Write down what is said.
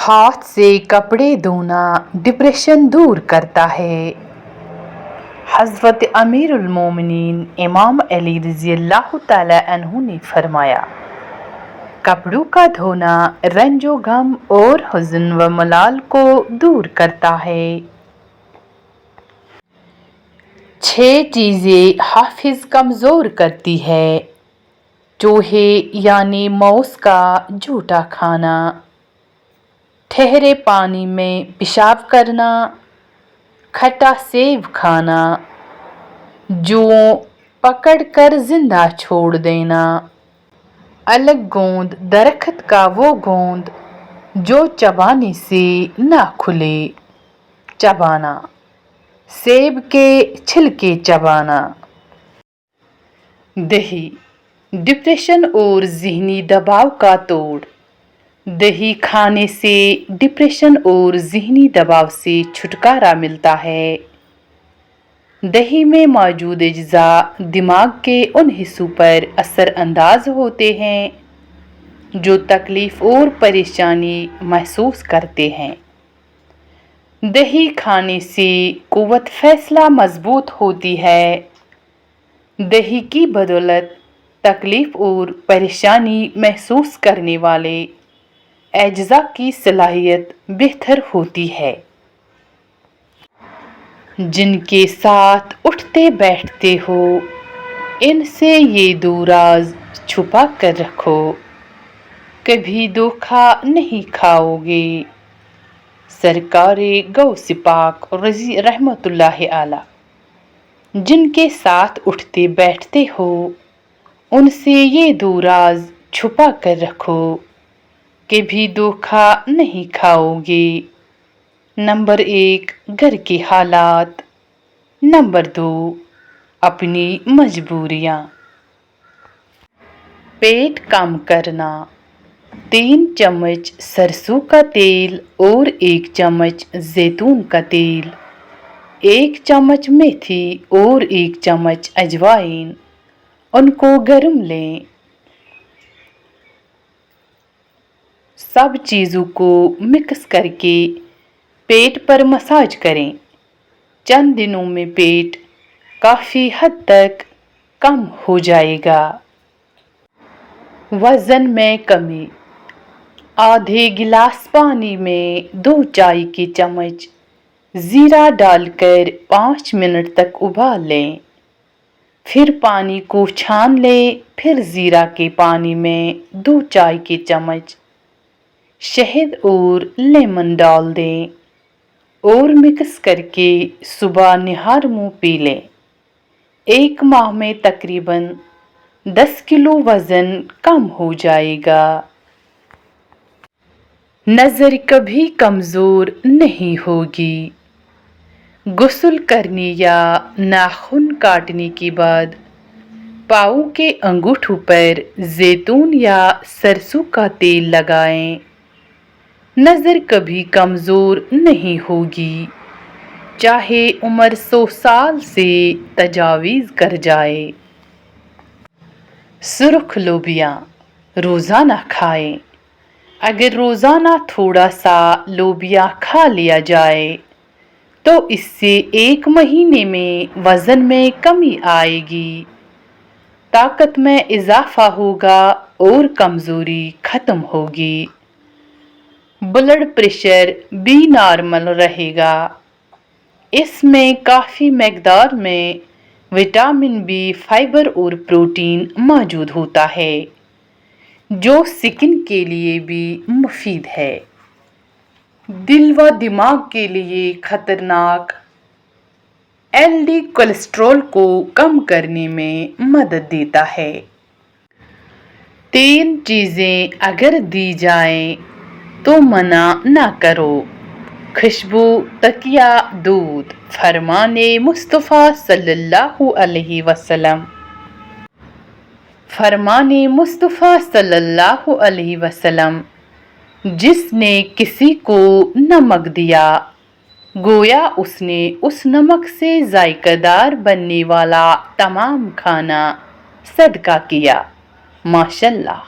ہاتھ سے کپڑے دھونا ڈپریشن دور کرتا ہے۔ حضرت امیر المومنین امام علی رضی اللہ تعالی عنہ نے فرمایا، کپڑوں کا دھونا رنج و غم اور حزن و ملال کو دور کرتا ہے۔ 6 چیزیں حافظ کمزور کرتی ہے۔ چوہے یعنی موس کا جھوٹا کھانا، ٹھہرے پانی میں پیشاب کرنا، کھٹا سیب کھانا، جوؤں پکڑ کر زندہ چھوڑ دینا، الگ گوند درخت کا وہ گوند جو چبانے سے نہ کھلے، چبانا، سیب کے چھلکے چبانا۔ دہی ڈپریشن اور ذہنی دباؤ کا توڑ۔ دہی کھانے سے ڈپریشن اور ذہنی دباؤ سے چھٹکارا ملتا ہے۔ دہی میں موجود اجزاء دماغ کے ان حصوں پر اثر انداز ہوتے ہیں جو تکلیف اور پریشانی محسوس کرتے ہیں۔ دہی کھانے سے قوت فیصلہ مضبوط ہوتی ہے۔ دہی کی بدولت تکلیف اور پریشانی محسوس کرنے والے اعضاء کی صلاحیت بہتر ہوتی ہے۔ جن کے ساتھ اٹھتے بیٹھتے ہو ان سے یہ 2 راز چھپا کر رکھو، کبھی دھوکہ نہیں کھاؤ گے۔ سرکار غوث پاک رحمت اللہ علیہ۔ جن کے ساتھ اٹھتے بیٹھتے ہو ان سے یہ 2 راز چھپا کر رکھو، کبھی دھوکہ نہیں کھاؤ گے۔ نمبر 1 گھر کے حالات، نمبر 2 اپنی مجبوریاں۔ پیٹ کم کرنا، 3 چمچ سرسوں کا تیل اور 1 چمچ زیتون کا تیل، 1 چمچ میتھی اور 1 چمچ اجوائن، ان کو گرم لیں۔ سب چیزوں کو مکس کر کے پیٹ پر مساج کریں۔ چند دنوں میں پیٹ کافی حد تک کم ہو جائے گا۔ وزن میں کمی، آدھے گلاس پانی میں 2 چائے کے چمچ زیرہ ڈال کر 5 منٹ تک ابال لیں۔ پھر پانی کو چھان لیں، پھر زیرہ کے پانی میں 2 چائے کے چمچ شہد اور لیمن ڈال دیں اور مکس کر کے صبح نہار منہ پی لیں۔ 1 ماہ میں تقریباً 10 کلو وزن کم ہو جائے گا۔ نظر کبھی کمزور نہیں ہوگی۔ غسل کرنے یا ناخن کاٹنے کے بعد پاؤں کے انگوٹھوں پر زیتون یا سرسوں کا تیل لگائیں۔ نظر کبھی کمزور نہیں ہوگی، چاہے عمر 100 سال سے تجاوز کر جائے۔ سرخ لوبیا روزانہ کھائیں۔ اگر روزانہ تھوڑا سا لوبیا کھا لیا جائے تو اس سے 1 مہینے میں وزن میں کمی آئے گی، طاقت میں اضافہ ہوگا اور کمزوری ختم ہوگی۔ بلڈ پریشر بھی نارمل رہے گا۔ اس میں کافی مقدار میں وٹامن بی، فائبر اور پروٹین موجود ہوتا ہے جو سکن کے لیے بھی مفید ہے۔ دل و دماغ کے لیے خطرناک LD کولیسٹرول کو کم کرنے میں مدد دیتا ہے۔ 3 چیزیں اگر دی جائیں تو منع نہ کرو، خوشبو، تکیہ، دودھ۔ فرمان مصطفیٰ صلی اللہ علیہ وسلم۔ فرمان مصطفیٰ صلی اللہ علیہ وسلم، جس نے کسی کو نمک دیا گویا اس نے اس نمک سے ذائقہ دار بننے والا تمام کھانا صدقہ کیا۔ ماشاءاللہ۔